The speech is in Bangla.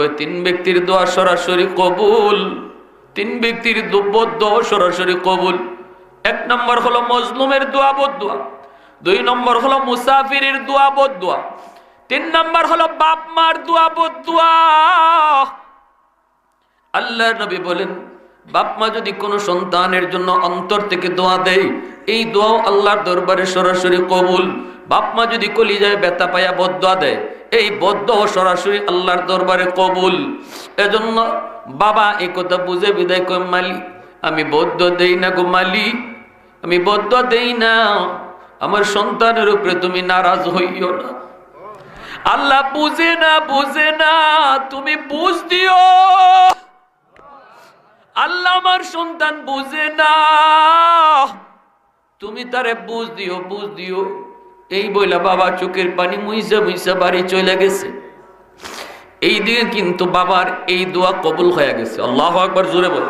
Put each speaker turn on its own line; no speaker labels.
ওই তিন ব্যক্তির দোয়া সরাসরি কবুল, তিন ব্যক্তির দোয়া সরাসরি কবুল। এক নম্বর হলো মজলুমের দোয়া বদদোয়া, দুই নম্বর হলো মুসাফিরের দোয়া বদদোয়া, তিন নম্বর হলো বাপ মার দোয়া বদদোয়া। আল্লাহর নবী বলেন, বাপ মা যদি কোনো সন্তানের জন্য অন্তর থেকে দোয়া দেয়, এই দোয়াও আল্লাহর দরবারে সরাসরি কবুল। বাপ মা যদি কলিজায় ব্যথা পায়া বদদোয়া দেয়, এই বদদোয়া সরাসরি আল্লাহর দরবারে কবুল। এজন্য বাবা এই কথা বুঝে বিদায় কয়, মালিক আমি বদদোয়া দেই না গো মালিক, আমি বদদোয়া দেই না, আমার সন্তানের উপরে তুমি নারাজ হইও না। আল্লাহ বুঝে না, তুমি বুঝ দিও। আল্লাহ আমার সন্তান বুঝে না, তুমি তারে বুঝ দিও। এই বইলা বাবা চোখের পানি মুইসা বাড়ি চলে গেছে। এই দিকে কিন্তু বাবার এই দোয়া কবুল হয়ে গেছে। আল্লাহু আকবার, জোরে বল।